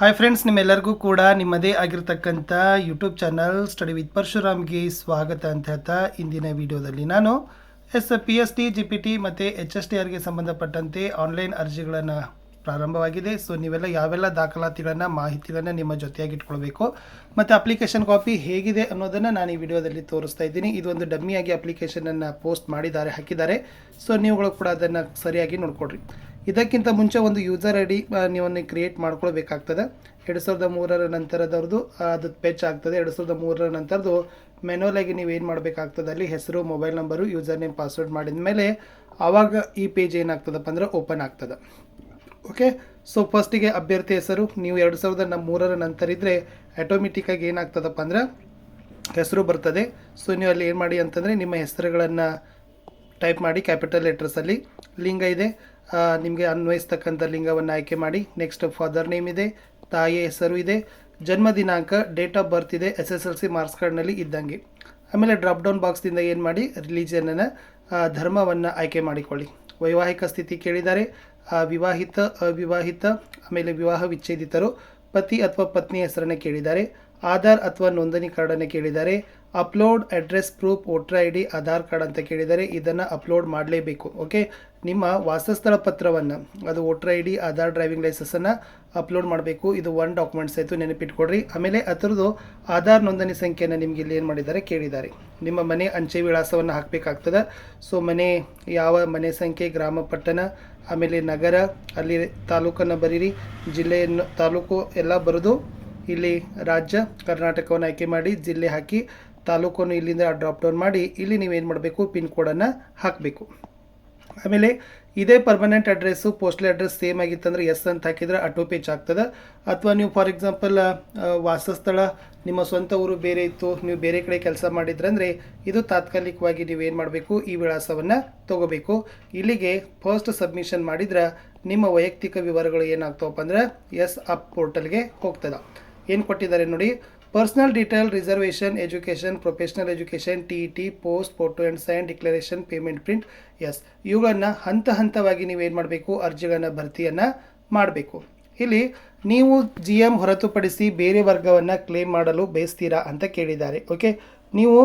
Hi friends, ನಿಮ್ಮೆಲ್ಲರಿಗೂ ಕೂಡ ನಿಮ್ಮದೇ ಆಗಿರ್ತಕ್ಕಂಥ ಯೂಟ್ಯೂಬ್ ಚಾನಲ್ ಸ್ಟಡಿ ವಿತ್ ಪರಶುರಾಮ್ಗೆ ಸ್ವಾಗತ ಅಂತ ಹೇಳ್ತಾ ಇಂದಿನ ವಿಡಿಯೋದಲ್ಲಿ ನಾನು PST GPT ಮತ್ತು HSTRಗೆ ಸಂಬಂಧಪಟ್ಟಂತೆ ಆನ್ಲೈನ್ ಅರ್ಜಿಗಳನ್ನು ಪ್ರಾರಂಭವಾಗಿದೆ. ಸೊ ನೀವೆಲ್ಲ ಯಾವೆಲ್ಲ ದಾಖಲಾತಿಗಳನ್ನು ಮಾಹಿತಿಗಳನ್ನು ನಿಮ್ಮ ಜೊತೆಯಾಗಿ ಇಟ್ಕೊಳ್ಬೇಕು ಮತ್ತು ಅಪ್ಲಿಕೇಶನ್ ಕಾಪಿ ಹೇಗಿದೆ ಅನ್ನೋದನ್ನು ನಾನು ಈ ವಿಡಿಯೋದಲ್ಲಿ ತೋರಿಸ್ತಾ ಇದ್ದೀನಿ. ಇದು ಒಂದು ಡಮ್ಮಿಯಾಗಿ ಅಪ್ಲಿಕೇಶನನ್ನು ಪೋಸ್ಟ್ ಹಾಕಿದ್ದಾರೆ. ಸೊ ನೀವುಗಳು ಕೂಡ ಅದನ್ನು ಸರಿಯಾಗಿ ನೋಡ್ಕೊಡ್ರಿ. ಇದಕ್ಕಿಂತ ಮುಂಚೆ ಒಂದು ಯೂಸರ್ ಐ ಡಿ ನೀವನ್ನು ಕ್ರಿಯೇಟ್ ಮಾಡ್ಕೊಳ್ಬೇಕಾಗ್ತದೆ. 2003ರ ನಂತರದವ್ರದ್ದು ಅದು ಪೆಚ್ ಆಗ್ತದೆ. 2003ರ ನಂತರದ್ದು ಮೆನುವಲಾಗಿ ನೀವೇನು ಮಾಡಬೇಕಾಗ್ತದೆ, ಅಲ್ಲಿ ಹೆಸರು, mobile number, user name, password ಮಾಡಿದ ಮೇಲೆ ಆವಾಗ ಈ ಪೇಜ್ ಏನಾಗ್ತದಪ್ಪ ಅಂದ್ರೆ ಓಪನ್ ಆಗ್ತದೆ. ಓಕೆ, ಸೊ ಫಸ್ಟಿಗೆ ಅಭ್ಯರ್ಥಿ ಹೆಸರು ನೀವು 2003ರ ನಂತರ ಇದ್ದರೆ ಆಟೋಮೆಟಿಕ್ಕಾಗಿ ಏನಾಗ್ತದಪ್ಪ ಅಂದ್ರೆ ಹೆಸರು ಬರ್ತದೆ. ಸೊ ನೀವು ಅಲ್ಲಿ ಏನು ಮಾಡಿ ಅಂತಂದರೆ ನಿಮ್ಮ ಹೆಸರುಗಳನ್ನು ಟೈಪ್ ಮಾಡಿ ಕ್ಯಾಪಿಟಲ್ ಲೆಟರ್ಸಲ್ಲಿ. ಲಿಂಗ ಇದೆ, ನಿಮಗೆ ಅನ್ವಯಿಸ್ತಕ್ಕಂಥ ಲಿಂಗವನ್ನು ಆಯ್ಕೆ ಮಾಡಿ. ನೆಕ್ಸ್ಟ್ ಫಾದರ್ ನೇಮ್ ಇದೆ, ತಾಯಿಯ ಹೆಸರು ಇದೆ, ಜನ್ಮ ದಿನಾಂಕ, ಡೇಟ್ ಆಫ್ ಬರ್ತ್ ಇದೆ, SSLC ಮಾರ್ಕ್ಸ್ ಕಾರ್ಡ್ನಲ್ಲಿ ಇದ್ದಂಗೆ. ಆಮೇಲೆ ಡ್ರಾಪ್ ಡೌನ್ ಬಾಕ್ಸ್ದಿಂದ ಏನು ಮಾಡಿ ರಿಲಿಜನನ್ನು, ಧರ್ಮವನ್ನು ಆಯ್ಕೆ ಮಾಡಿಕೊಳ್ಳಿ. ವೈವಾಹಿಕ ಸ್ಥಿತಿ ಕೇಳಿದ್ದಾರೆ, ವಿವಾಹಿತ, ಅವಿವಾಹಿತ, ಆಮೇಲೆ ವಿವಾಹ ವಿಚ್ಛೇದಿತರು, ಪತಿ ಅಥವಾ ಪತ್ನಿ ಹೆಸರನ್ನು ಕೇಳಿದ್ದಾರೆ, ಆಧಾರ್ ಅಥವಾ ನೋಂದಣಿ ಕಾರ್ಡನ್ನು ಕೇಳಿದ್ದಾರೆ, upload address proof, voter ID, Aadhaar card ಅಂತ ಕೇಳಿದ್ದಾರೆ. ಇದನ್ನು ಅಪ್ಲೋಡ್ ಮಾಡಲೇಬೇಕು. ಓಕೆ, ನಿಮ್ಮ ವಾಸಸ್ಥಳ ಪತ್ರವನ್ನು, ಅದು ವೋಟರ್ ID, ಆಧಾರ್, ಡ್ರೈವಿಂಗ್ ಲೈಸೆನ್ಸನ್ನು ಅಪ್ಲೋಡ್ ಮಾಡಬೇಕು. ಇದು 1 ಡಾಕ್ಯುಮೆಂಟ್ಸ್ ಆಯಿತು, ನೆನಪಿಟ್ಕೊಡ್ರಿ. ಆಮೇಲೆ ಅದರದ್ದು ಆಧಾರ್ ನೋಂದಣಿ ಸಂಖ್ಯೆಯನ್ನು ನಿಮಗೆ ಇಲ್ಲಿ ಏನು ಮಾಡಿದ್ದಾರೆ ಕೇಳಿದ್ದಾರೆ. ನಿಮ್ಮ ಮನೆ ಅಂಚೆ ವಿಳಾಸವನ್ನು ಹಾಕಬೇಕಾಗ್ತದೆ. ಸೊ ಮನೆ ಯಾವ ಮನೆ ಸಂಖ್ಯೆ, ಗ್ರಾಮ, ಪಟ್ಟಣ, ಆಮೇಲೆ ನಗರ, ಅಲ್ಲಿ ತಾಲೂಕನ್ನು ಬರೀರಿ, ಜಿಲ್ಲೆಯನ್ನು, ತಾಲೂಕು ಎಲ್ಲ ಬರೋದು. ಇಲ್ಲಿ ರಾಜ್ಯ ಕರ್ನಾಟಕವನ್ನು ಆಯ್ಕೆ ಮಾಡಿ, ಜಿಲ್ಲೆ ಹಾಕಿ, ತಾಲೂಕನ್ನು ಇಲ್ಲಿಂದ ಡ್ರಾಪ್ ಡೌನ್ ಮಾಡಿ, ಇಲ್ಲಿ ನೀವೇನು ಮಾಡಬೇಕು ಪಿನ್ ಕೋಡನ್ನು ಹಾಕಬೇಕು. ಆಮೇಲೆ ಇದೇ permanent address, postal address same ಆಗಿತ್ತಂದರೆ ಎಸ್ ಅಂತ ಹಾಕಿದರೆ ಆಟೋ ಪೇಜ್ ಆಗ್ತದೆ. ಅಥವಾ ನೀವು ಫಾರ್ ಎಕ್ಸಾಂಪಲ್ ವಾಸಸ್ಥಳ ನಿಮ್ಮ ಸ್ವಂತ ಊರು ಬೇರೆ ಇತ್ತು, ನೀವು ಬೇರೆ ಕಡೆ ಕೆಲಸ ಮಾಡಿದ್ರಂದರೆ ಇದು ತಾತ್ಕಾಲಿಕವಾಗಿ ನೀವೇನು ಮಾಡಬೇಕು, ಈ ವಿಳಾಸವನ್ನು ತೊಗೋಬೇಕು. ಇಲ್ಲಿಗೆ ಫಸ್ಟ್ ಸಬ್ಮಿಷನ್ ಮಾಡಿದ್ರೆ ನಿಮ್ಮ ವೈಯಕ್ತಿಕ ವಿವರಗಳು ಏನಾಗ್ತಾವಪ್ಪ ಅಂದ್ರೆ ಎಸ್ ಅಪ್ ಪೋರ್ಟಲ್ಗೆ ಹೋಗ್ತದೆ. ಏನು ಕೊಟ್ಟಿದ್ದಾರೆ ನೋಡಿ, personal detail, reservation, education, professional education, TET, post, photo and sign, declaration, payment print. Yes, ಇವುಗಳನ್ನು ಹಂತವಾಗಿ ನೀವೇನು ಮಾಡಬೇಕು, ಅರ್ಜಿಗಳನ್ನು ಭರ್ತಿಯನ್ನು ಮಾಡಬೇಕು. ಇಲ್ಲಿ ನೀವು GM ಹೊರತುಪಡಿಸಿ ಬೇರೆ ವರ್ಗವನ್ನು ಕ್ಲೇಮ್ ಮಾಡಲು ಬಯಸ್ತೀರಾ ಅಂತ ಕೇಳಿದ್ದಾರೆ. ಓಕೆ, ನೀವು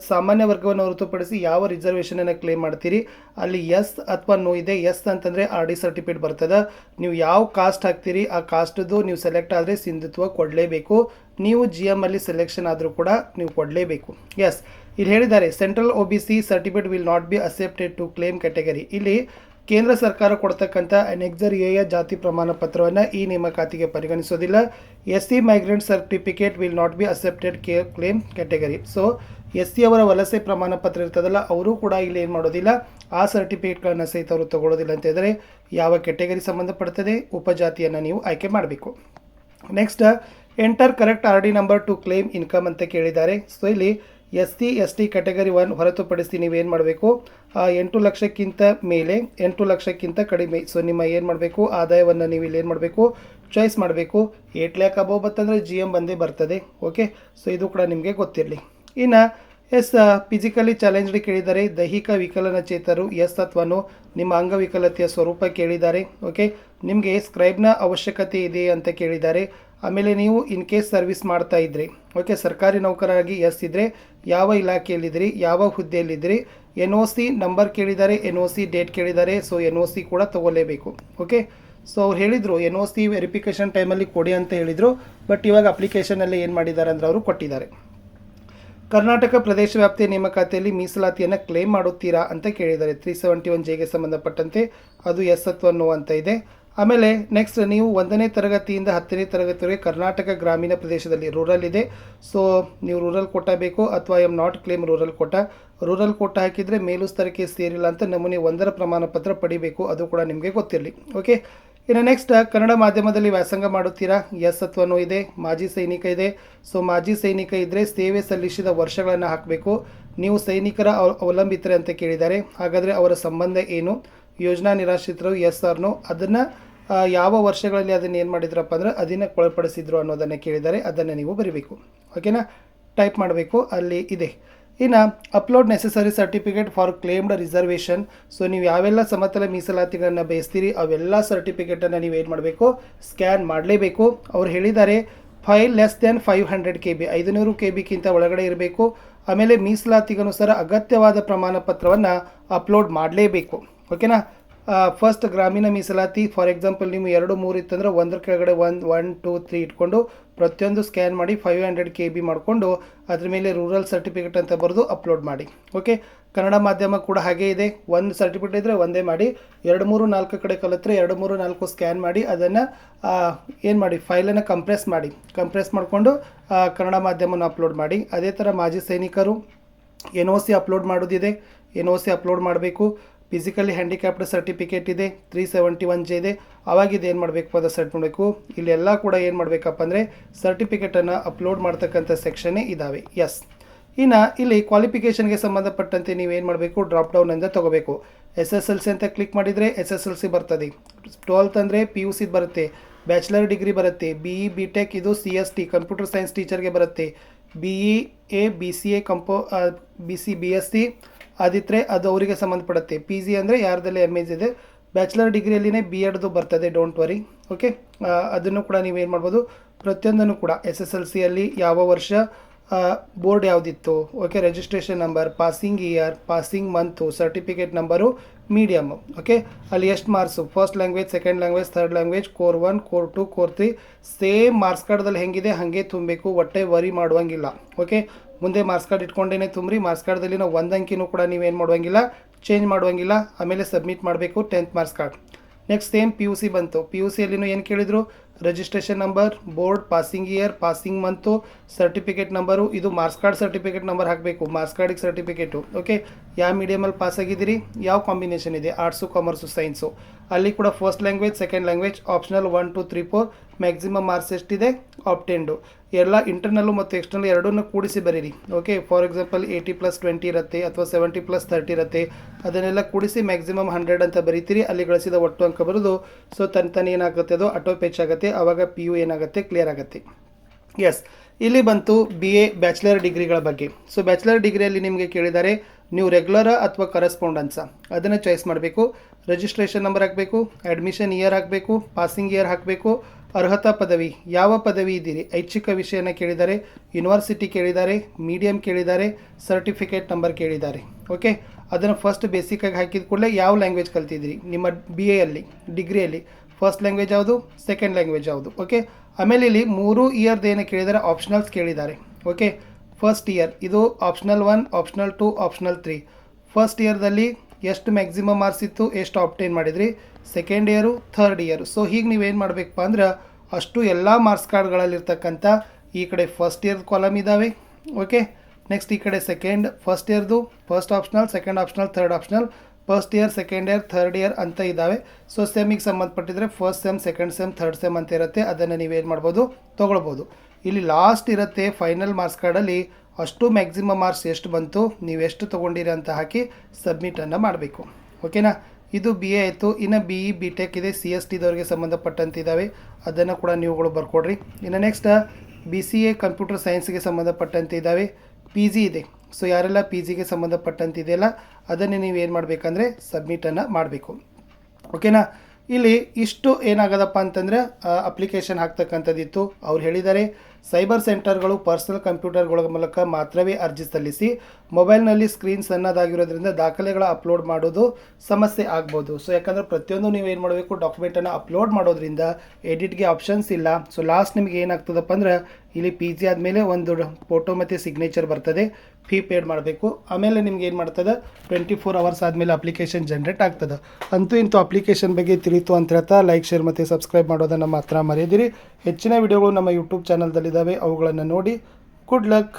ಸಾಮಾನ್ಯ ವರ್ಗವನ್ನು ಹೊರತುಪಡಿಸಿ ಯಾವ ರಿಸರ್ವೇಷನನ್ನು ಕ್ಲೇಮ್ ಮಾಡ್ತೀರಿ, ಅಲ್ಲಿ ಎಸ್ ಅಥವಾ ನೋ ಇದೆ. ಎಸ್ ಅಂತಂದರೆ RD ಸರ್ಟಿಫಿಕೇಟ್ ಬರ್ತದೆ. ನೀವು ಯಾವ ಕಾಸ್ಟ್ ಹಾಕ್ತೀರಿ ಆ ಕಾಸ್ಟ್ದು ನೀವು ಸೆಲೆಕ್ಟ್ ಆದರೆ ಸಿಂಧುತ್ವ ಕೊಡಲೇಬೇಕು. ನೀವು GM ಅಲ್ಲಿ ಸೆಲೆಕ್ಷನ್ ಆದರೂ ಕೂಡ ನೀವು ಕೊಡಲೇಬೇಕು. ಎಸ್, ಇಲ್ಲಿ ಹೇಳಿದ್ದಾರೆ central OBC certificate will not be accepted to claim category. ಇಲ್ಲಿ ಕೇಂದ್ರ ಸರ್ಕಾರ ಕೊಡ್ತಕ್ಕಂಥ ಅನೆಕ್ಸರ್ ಎಯ ಜಾತಿ ಪ್ರಮಾಣ ಪತ್ರವನ್ನು ಈ ನೇಮಕಾತಿಗೆ ಪರಿಗಣಿಸೋದಿಲ್ಲ. SC migrant certificate will not be accepted claim category. So SC ಅವರ ವಲಸೆ ಪ್ರಮಾಣ ಪತ್ರ ಇರ್ತದಲ್ಲ, ಅವರು ಕೂಡ ಇಲ್ಲಿ ಏನು ಮಾಡೋದಿಲ್ಲ, ಆ ಸರ್ಟಿಫಿಕೇಟ್ಗಳನ್ನು ಸಹಿತ ಅವರು ತಗೊಳ್ಳೋದಿಲ್ಲ ಅಂತ ಹೇಳಿದರೆ ಯಾವ ಕ್ಯಾಟಗರಿ ಸಂಬಂಧಪಡ್ತದೆ ಉಪಜಾತಿಯನ್ನು ನೀವು ಆಯ್ಕೆ ಮಾಡಬೇಕು. Next, enter correct RD number two claim income ಅಂತ ಕೇಳಿದ್ದಾರೆ. ಸೊ ಇಲ್ಲಿ SC ST ಕ್ಯಾಟಗರಿ 1 ಹೊರತುಪಡಿಸಿ ನೀವೇನು ಮಾಡಬೇಕು, 8 ಲಕ್ಷಕ್ಕಿಂತ ಮೇಲೆ, 8 ಲಕ್ಷಕ್ಕಿಂತ ಕಡಿಮೆ. ಸೊ ನಿಮ್ಮ ಏನು ಮಾಡಬೇಕು, ಆದಾಯವನ್ನು ನೀವು ಇಲ್ಲಿ ಏನು ಮಾಡಬೇಕು, ಚಾಯ್ಸ್ ಮಾಡಬೇಕು. 8 ಲ್ಯಾಕ್ ಅಬೋವ್ ಬರ್ತಂದರೆ GM ಬಂದೇ ಬರ್ತದೆ. ಓಕೆ, ಸೊ ಇದು ಕೂಡ ನಿಮಗೆ ಗೊತ್ತಿರಲಿ. ಇನ್ನು ಫಿಸಿಕಲಿ ಚಾಲೆಂಜ್ಡ್ ಕೇಳಿದ್ದಾರೆ, ದೈಹಿಕ ವಿಕಲನಚೇತರು ಎಸ್ ಅಥವಾ ನೋ, ನಿಮ್ಮ ಅಂಗವಿಕಲತೆಯ ಸ್ವರೂಪ ಕೇಳಿದ್ದಾರೆ. ಓಕೆ, ನಿಮಗೆ ಸ್ಕ್ರೈಬ್ನ ಅವಶ್ಯಕತೆ ಇದೆ ಅಂತ ಕೇಳಿದ್ದಾರೆ. ಆಮೇಲೆ ನೀವು ಇನ್ ಕೇಸ್ ಸರ್ವಿಸ್ ಮಾಡ್ತಾ ಇದ್ರಿ, ಓಕೆ, ಸರ್ಕಾರಿ ನೌಕರರಾಗಿ ಎಸ್ ಇದ್ದರೆ ಯಾವ ಇಲಾಖೆಯಲ್ಲಿದ್ದೀರಿ, ಯಾವ ಹುದ್ದೆಯಲ್ಲಿದ್ದೀರಿ, NOC ನಂಬರ್ ಕೇಳಿದ್ದಾರೆ, NOC ಡೇಟ್ ಕೇಳಿದ್ದಾರೆ. ಸೊ NOC ಕೂಡ ತೊಗೊಳ್ಳೇಬೇಕು. ಓಕೆ, ಸೊ ಅವ್ರು ಹೇಳಿದರು NOC ವೆರಿಫಿಕೇಷನ್ ಟೈಮಲ್ಲಿ ಕೊಡಿ ಅಂತ ಹೇಳಿದರು. ಬಟ್ ಇವಾಗ ಅಪ್ಲಿಕೇಶನಲ್ಲಿ ಏನು ಮಾಡಿದ್ದಾರೆ ಅಂದರೆ ಅವರು ಕೊಟ್ಟಿದ್ದಾರೆ. ಕರ್ನಾಟಕ ಪ್ರದೇಶ ವ್ಯಾಪ್ತಿಯ ನೇಮಕಾತಿಯಲ್ಲಿ ಮೀಸಲಾತಿಯನ್ನು ಕ್ಲೇಮ್ ಮಾಡುತ್ತೀರಾ ಅಂತ ಕೇಳಿದ್ದಾರೆ. 371Jಗೆ ಸಂಬಂಧಪಟ್ಟಂತೆ ಅದು ಎಸ್ ಅಥವಾ ನೋ ಅಂತ ಇದೆ. ಆಮೇಲೆ ನೆಕ್ಸ್ಟ್, ನೀವು 1ನೇ ತರಗತಿಯಿಂದ 10ನೇ ತರಗತಿವರೆಗೆ ಕರ್ನಾಟಕ ಗ್ರಾಮೀಣ ಪ್ರದೇಶದಲ್ಲಿ ರೂರಲ್ ಇದೆ. ಸೊ ನೀವು ರೂರಲ್ ಕೋಟಾ ಬೇಕು ಅಥವಾ not claim rural quota. Rural quota ಹಾಕಿದರೆ ಮೇಲುಸ್ತರಕ್ಕೆ ಸೇರಿಲ್ಲ ಅಂತ ನಮೂನೆ 1ರ ಪ್ರಮಾಣ ಪತ್ರ ಪಡಿಬೇಕು. ಅದು ಕೂಡ ನಿಮಗೆ ಗೊತ್ತಿರಲಿ. ಓಕೆ, ಇನ್ನು ನೆಕ್ಸ್ಟ್, ಕನ್ನಡ ಮಾಧ್ಯಮದಲ್ಲಿ ವ್ಯಾಸಂಗ ಮಾಡುತ್ತೀರಾ, ಎಸ್ ಅಥವಾ ನೋ ಇದೆ. ಮಾಜಿ ಸೈನಿಕ ಇದೆ. ಸೊ ಮಾಜಿ ಸೈನಿಕ ಇದ್ದರೆ ಸೇವೆ ಸಲ್ಲಿಸಿದ ವರ್ಷಗಳನ್ನು ಹಾಕಬೇಕು. ನೀವು ಸೈನಿಕರ ಅವಲಂಬಿತರೆ ಅಂತ ಕೇಳಿದ್ದಾರೆ. ಹಾಗಾದರೆ ಅವರ ಸಂಬಂಧ ಏನು, ಯೋಜನಾ ನಿರಾಶ್ರಿತರು ಎಸ್ ಆರ್ ನೋ, ಅದನ್ನು ಯಾವ ವರ್ಷಗಳಲ್ಲಿ ಅದನ್ನು ಏನು ಮಾಡಿದ್ರಪ್ಪ ಅಂದರೆ ಅಧೀನಕ್ಕೊಳಪಡಿಸಿದ್ರು ಅನ್ನೋದನ್ನು ಕೇಳಿದ್ದಾರೆ. ಅದನ್ನು ನೀವು ಬರೀಬೇಕು. ಓಕೆನಾ, ಟೈಪ್ ಮಾಡಬೇಕು, ಅಲ್ಲಿ ಇದೆ. ಇನ್ನು upload necessary certificate for claimed reservation. So ನೀವು ಯಾವೆಲ್ಲ ಸಮತಲ ಮೀಸಲಾತಿಗಳನ್ನು ಬಯಸ್ತೀರಿ ಅವೆಲ್ಲ ಸರ್ಟಿಫಿಕೇಟನ್ನು ನೀವು ಏನು ಮಾಡಬೇಕು, ಸ್ಕ್ಯಾನ್ ಮಾಡಲೇಬೇಕು. ಅವ್ರು ಹೇಳಿದ್ದಾರೆ file less than 500 KB, 500 KB ಒಳಗಡೆ ಇರಬೇಕು. ಆಮೇಲೆ ಮೀಸಲಾತಿಗನುಸಾರ ಅಗತ್ಯವಾದ ಪ್ರಮಾಣ ಪತ್ರವನ್ನು ಅಪ್ಲೋಡ್ ಮಾಡಲೇಬೇಕು. ಓಕೆನಾ. ಫಸ್ಟ್ ಗ್ರಾಮೀಣ ಮೀಸಲಾತಿ ಫಾರ್ ಎಕ್ಸಾಂಪಲ್ ನೀವು 2, 3 ಇತ್ತಂದ್ರೆ ಒಂದರ ಕೆಳಗಡೆ 1, 2, 3 ಇಟ್ಕೊಂಡು ಪ್ರತಿಯೊಂದು ಸ್ಕ್ಯಾನ್ ಮಾಡಿ 500 KB ಮಾಡಿಕೊಂಡು ಅದ್ರ ಮೇಲೆ ರೂರಲ್ ಸರ್ಟಿಫಿಕೇಟ್ ಅಂತ ಬರೆದು ಅಪ್ಲೋಡ್ ಮಾಡಿ. ಓಕೆ. ಕನ್ನಡ ಮಾಧ್ಯಮ ಕೂಡ ಹಾಗೇ ಇದೆ. ಒಂದು ಸರ್ಟಿಫಿಕೇಟ್ ಇದ್ದರೆ ಒಂದೇ ಮಾಡಿ, 2, 3, 4 ಕಡೆ ಕಲಿತ್ರೆ 2, 3, 4 ಸ್ಕ್ಯಾನ್ ಮಾಡಿ ಅದನ್ನು ಏನು ಮಾಡಿ, ಫೈಲನ್ನು ಕಂಪ್ರೆಸ್ ಮಾಡಿಕೊಂಡು ಕನ್ನಡ ಮಾಧ್ಯಮನ ಅಪ್ಲೋಡ್ ಮಾಡಿ. ಅದೇ ಥರ ಮಾಜಿ ಸೈನಿಕರು NOC ಅಪ್ಲೋಡ್ ಮಾಡೋದಿದೆ, NOC ಅಪ್ಲೋಡ್ ಮಾಡಬೇಕು. ಫಿಸಿಕಲಿ ಹ್ಯಾಂಡಿಕ್ಯಾಪ್ಡ್ ಸರ್ಟಿಫಿಕೇಟ್ ಇದೆ, 371J ಇದೆ. ಅವಾಗಿದ್ದು ಏನು ಮಾಡಬೇಕು, ಅದು ಸೆಟ್ ಮಾಡಬೇಕು. ಇಲ್ಲೆಲ್ಲ ಕೂಡ ಏನು ಮಾಡಬೇಕಪ್ಪ ಅಂದರೆ ಸರ್ಟಿಫಿಕೇಟನ್ನು ಅಪ್ಲೋಡ್ ಮಾಡ್ತಕ್ಕಂಥ ಸೆಕ್ಷನ್ನೇ ಇದ್ದಾವೆ. ಎಸ್. ಇನ್ನು ಇಲ್ಲಿ ಕ್ವಾಲಿಫಿಕೇಷನ್ಗೆ ಸಂಬಂಧಪಟ್ಟಂತೆ ನೀವೇನು ಮಾಡಬೇಕು, ಡ್ರಾಪ್ ಡೌನಿಂದ ತೊಗೋಬೇಕು. SSLC ಅಂತ ಕ್ಲಿಕ್ ಮಾಡಿದರೆ SSLC ಬರ್ತದೆ. 12th ಅಂದರೆ PUC ಬರುತ್ತೆ. ಬ್ಯಾಚುಲರ್ ಡಿಗ್ರಿ ಬರುತ್ತೆ. BE BTech ಇದು CST ಕಂಪ್ಯೂಟರ್ ಸೈನ್ಸ್ ಟೀಚರ್ಗೆ ಬರುತ್ತೆ. BEA BCA BSc ಅದಿದ್ರೆ ಅದು ಅವರಿಗೆ ಸಂಬಂಧಪಡುತ್ತೆ. PG ಅಂದರೆ ಯಾರ್ದಲ್ಲೇ MAs ಇದೆ. ಬ್ಯಾಚುಲರ್ ಡಿಗ್ರಿಯಲ್ಲಿನೇ B.Edದು ಬರ್ತದೆ, ಡೋಂಟ್ ವರಿ. ಓಕೆ. ಅದನ್ನು ಕೂಡ ನೀವೇನು ಮಾಡ್ಬೋದು, ಪ್ರತಿಯೊಂದನ್ನು ಕೂಡ SSLCಯಲ್ಲಿ ಯಾವ ವರ್ಷ ಬೋರ್ಡ್ ಯಾವುದಿತ್ತು, okay, registration number, passing year, passing month, certificate number, medium, okay, ಅಲ್ಲಿ ಎಷ್ಟು marks, first language, second language, third language, core 1, core 2, core 3 same marks ಕಾರ್ಡ್ದಲ್ಲಿ ಹೆಂಗಿದೆ ಹಾಗೆ ತುಂಬಬೇಕು, ಒಟ್ಟೆ ವರಿ ಮಾಡುವಂಗಿಲ್ಲ. ಓಕೆ. ಮುಂದೆ ಮಾರ್ಕ್ಸ್ ಕಾರ್ಡ್ ಇಟ್ಕೊಂಡೇನೆ ತುಂಬ್ರಿ. ಮಾರ್ಕ್ಸ್ ಕಾರ್ಡ್ದಲ್ಲಿ ನಾವು ಒಂದು ಅಂಕಿನೂ ಕೂಡ ನೀವೇನು ಮಾಡುವಂಗಿಲ್ಲ, ಚೇಂಜ್ ಮಾಡುವಂಗಿಲ್ಲ. ಆಮೇಲೆ ಸಬ್ಮಿಟ್ ಮಾಡಬೇಕು 10th marks card. Next same PUC ಬಂತು. PUCಯಲ್ಲಿನೂ ಏನು ಕೇಳಿದರು, registration number, board, passing year, passing month, certificate number. ಇದು ಮಾರ್ಕ್ಸ್ ಕಾರ್ಡ್ ಸರ್ಟಿಫಿಕೇಟ್ ನಂಬರ್ ಹಾಕಬೇಕು, ಮಾರ್ಕ್ಸ್ ಕಾರ್ಡಿಗೆ ಸರ್ಟಿಫಿಕೇಟು. ಓಕೆ. ಯಾವ ಮೀಡಿಯಮಲ್ಲಿ ಪಾಸ್ ಆಗಿದ್ದೀರಿ, ಯಾವ ಕಾಂಬಿನೇಷನ್ ಇದೆ, ಆರ್ಟ್ಸು, ಕಾಮರ್ಸು, ಸೈನ್ಸು. ಅಲ್ಲಿ ಕೂಡ first language, second language, optional 1, 2, 3, 4, maximum marks ಎಷ್ಟಿದೆ, ಆಪ್ಟೆಂಡು. ಎಲ್ಲ ಇಂಟರ್ನಲ್ಲು ಮತ್ತು ಎಕ್ಸ್ಟರ್ನಲ್ ಎರಡನ್ನೂ ಕೂಡಿಸಿ ಬರೀರಿ. ಓಕೆ. ಫಾರ್ ಎಕ್ಸಾಂಪಲ್ 80+20 ಇರುತ್ತೆ ಅಥವಾ 70+30 ಇರುತ್ತೆ. ಅದನ್ನೆಲ್ಲ ಕೂಡಿಸಿ ಮ್ಯಾಕ್ಸಿಮಮ್ 100 ಅಂತ ಬರೀತೀರಿ. ಅಲ್ಲಿ ಗಳಿಸಿದ ಒಟ್ಟು ಅಂಕ ಬರೋದು. ಸೊ ತನ್ನ ಏನಾಗುತ್ತೆ, ಅದು ಆಟೋ ಪೇಚ್ ಆಗುತ್ತೆ. ಆವಾಗ PU ಏನಾಗುತ್ತೆ, ಕ್ಲಿಯರ್ ಆಗುತ್ತೆ. ಎಸ್. ಇಲ್ಲಿ ಬಂತು BA ಬ್ಯಾಚುಲರ್ ಡಿಗ್ರಿಗಳ ಬಗ್ಗೆ. ಸೊ ಬ್ಯಾಚುಲರ್ ಡಿಗ್ರಿಯಲ್ಲಿ ನಿಮಗೆ ಕೇಳಿದ್ದಾರೆ ನೀವು ರೆಗ್ಯುಲರ ಅಥವಾ ಕರೆಸ್ಪಾಂಡೆನ್ಸಾ, ಅದನ್ನು ಚಾಯ್ಸ್ ಮಾಡಬೇಕು. ರಿಜಿಸ್ಟ್ರೇಷನ್ ನಂಬರ್ ಹಾಕಬೇಕು, ಅಡ್ಮಿಷನ್ ಇಯರ್ ಹಾಕಬೇಕು, ಪಾಸಿಂಗ್ ಇಯರ್ ಹಾಕಬೇಕು, ಅರ್ಹತಾ ಪದವಿ, ಯಾವ ಪದವಿ ಇದ್ದೀರಿ, ಐಚ್ಛಿಕ ವಿಷಯನ ಕೇಳಿದ್ದಾರೆ, ಯೂನಿವರ್ಸಿಟಿ ಕೇಳಿದ್ದಾರೆ, ಮೀಡಿಯಮ್ ಕೇಳಿದ್ದಾರೆ, ಸರ್ಟಿಫಿಕೇಟ್ ನಂಬರ್ ಕೇಳಿದ್ದಾರೆ. ಓಕೆ. ಅದನ್ನು ಫಸ್ಟ್ ಬೇಸಿಕ್ಕಾಗಿ ಹಾಕಿದ ಕೂಡಲೇ ಯಾವ ಲ್ಯಾಂಗ್ವೇಜ್ ಕಲ್ತಿದ್ದೀರಿ ನಿಮ್ಮ BAಯಲ್ಲಿ, ಡಿಗ್ರಿಯಲ್ಲಿ ಫಸ್ಟ್ ಲ್ಯಾಂಗ್ವೇಜ್ ಯಾವುದು, ಸೆಕೆಂಡ್ ಲ್ಯಾಂಗ್ವೇಜ್ ಯಾವುದು. ಓಕೆ. ಆಮೇಲೆ ಇಲ್ಲಿ 3 ಇಯರ್ದು ಏನು ಕೇಳಿದ್ದಾರೆ, ಆಪ್ಷನಲ್ಸ್ ಕೇಳಿದ್ದಾರೆ. ಓಕೆ. ಫಸ್ಟ್ ಇಯರ್ ಇದು ಆಪ್ಷನಲ್ 1, ಆಪ್ಷನಲ್ 2, ಆಪ್ಷನಲ್ 3. ಫಸ್ಟ್ ಇಯರ್ದಲ್ಲಿ ಎಷ್ಟು ಮ್ಯಾಕ್ಸಿಮಮ್ ಮಾರ್ಕ್ಸ್ ಇತ್ತು, ಎಷ್ಟು ಆಪ್ಟೇನ್ ಮಾಡಿದ್ರಿ, second year, third year. So ಹೀಗೆ ನೀವೇನು ಮಾಡಬೇಕಪ್ಪ ಅಂದ್ರೆ ಅಷ್ಟು ಎಲ್ಲ ಮಾರ್ಕ್ಸ್ ಕಾರ್ಡ್ಗಳಲ್ಲಿರ್ತಕ್ಕಂಥ ಈ ಕಡೆ ಫಸ್ಟ್ ಇಯರ್ ಕಾಲಮ್ ಇದ್ದಾವೆ. ಓಕೆ. ನೆಕ್ಸ್ಟ್ ಈ ಕಡೆ ಫಸ್ಟ್ ಇಯರ್ದು first optional, second optional, third optional, first year, second year, third year ಅಂತ ಇದ್ದಾವೆ. ಸೊ ಸೆಮಿಗೆ ಸಂಬಂಧಪಟ್ಟಿದ್ರೆ first sem, second sem, third sem ಅಂತ ಇರುತ್ತೆ. ಅದನ್ನು ನೀವೇನು ಮಾಡ್ಬೋದು, ತೊಗೊಳ್ಬೋದು. ಇಲ್ಲಿ ಲಾಸ್ಟ್ ಇರುತ್ತೆ ಫೈನಲ್ ಮಾರ್ಕ್ಸ್ ಕಾರ್ಡಲ್ಲಿ ಅಷ್ಟು ಮ್ಯಾಕ್ಸಿಮಮ್ ಮಾರ್ಕ್ಸ್ ಎಷ್ಟು ಬಂತು, ನೀವು ಎಷ್ಟು ತೊಗೊಂಡಿರಿ ಅಂತ ಹಾಕಿ ಸಬ್ಮಿಟನ್ನು ಮಾಡಬೇಕು. ಓಕೆನಾ. ಇದು BA ಆಯಿತು. ಇನ್ನು BE BTech ಇದೆ, CSTದವ್ರಿಗೆ ಸಂಬಂಧಪಟ್ಟಂತಿದ್ದಾವೆ. ಅದನ್ನು ಕೂಡ ನೀವುಗಳು ಬರ್ಕೊಡ್ರಿ. ಇನ್ನು ನೆಕ್ಸ್ಟ್ BCA ಕಂಪ್ಯೂಟರ್ ಸೈನ್ಸ್ಗೆ ಸಂಬಂಧಪಟ್ಟಂತೆ ಇದ್ದಾವೆ. PG ಇದೆ. ಸೊ ಯಾರೆಲ್ಲ PGಗೆ ಸಂಬಂಧಪಟ್ಟಂತಿದೆಯಲ್ಲ ಅದನ್ನೇ ನೀವು ಏನು ಮಾಡಬೇಕಂದ್ರೆ ಸಬ್ಮಿಟನ್ನು ಮಾಡಬೇಕು. ಓಕೆನಾ. ಇಲ್ಲಿ ಇಷ್ಟು ಏನಾಗದಪ್ಪ ಅಂತಂದರೆ ಅಪ್ಲಿಕೇಶನ್ ಹಾಕ್ತಕ್ಕಂಥದ್ದಿತ್ತು. ಅವ್ರು ಹೇಳಿದ್ದಾರೆ ಸೈಬರ್ ಸೆಂಟರ್ಗಳು ಪರ್ಸನಲ್ ಕಂಪ್ಯೂಟರ್ಗಳ ಮೂಲಕ ಮಾತ್ರವೇ ಅರ್ಜಿ ಸಲ್ಲಿಸಿ. ಮೊಬೈಲ್ನಲ್ಲಿ ಸ್ಕ್ರೀನ್ ಸಣ್ಣದಾಗಿರೋದ್ರಿಂದ ದಾಖಲೆಗಳ ಅಪ್ಲೋಡ್ ಮಾಡೋದು ಸಮಸ್ಯೆ ಆಗ್ಬೋದು. ಸೊ ಯಾಕಂದರೆ ಪ್ರತಿಯೊಂದು ನೀವು ಏನು ಮಾಡಬೇಕು, ಡಾಕ್ಯುಮೆಂಟನ್ನು ಅಪ್ಲೋಡ್ ಮಾಡೋದ್ರಿಂದ ಎಡಿಟ್ಗೆ ಆಪ್ಷನ್ಸ್ ಇಲ್ಲ. ಸೊ ಲಾಸ್ಟ್ ನಿಮಗೆ ಏನಾಗ್ತದಪ್ಪ ಅಂದ್ರೆ ಇಲ್ಲಿ PG ಆದಮೇಲೆ ಒಂದು ಫೋಟೋ ಮತ್ತು ಸಿಗ್ನೇಚರ್ ಬರ್ತದೆ, ಫೀ ಪೇಡ್ ಮಾಡಬೇಕು. ಆಮೇಲೆ ನಿಮ್ಗೆ ಏನು ಮಾಡ್ತದೆ, 24 ಅವರ್ಸ್ ಆದಮೇಲೆ ಅಪ್ಲಿಕೇಶನ್ ಜನ್ರೇಟ್ ಆಗ್ತದೆ. ಅಂತೂ ಇಂತೂ ಅಪ್ಲಿಕೇಶನ್ ಬಗ್ಗೆ ತಿಳಿತು ಅಂತ ಹೇಳ್ತಾ ಲೈಕ್, ಶೇರ್ ಮತ್ತು ಸಬ್ಸ್ಕ್ರೈಬ್ ಮಾಡೋದನ್ನು ಮಾತ್ರ ಮರೆಯದಿರಿ. ಹೆಚ್ಚಿನ ವಿಡಿಯೋಗಳು ನಮ್ಮ ಯೂಟ್ಯೂಬ್ ಚಾನಲ್ದಲ್ಲಿದ್ದಾವೆ, ಅವುಗಳನ್ನು ನೋಡಿ. Good luck.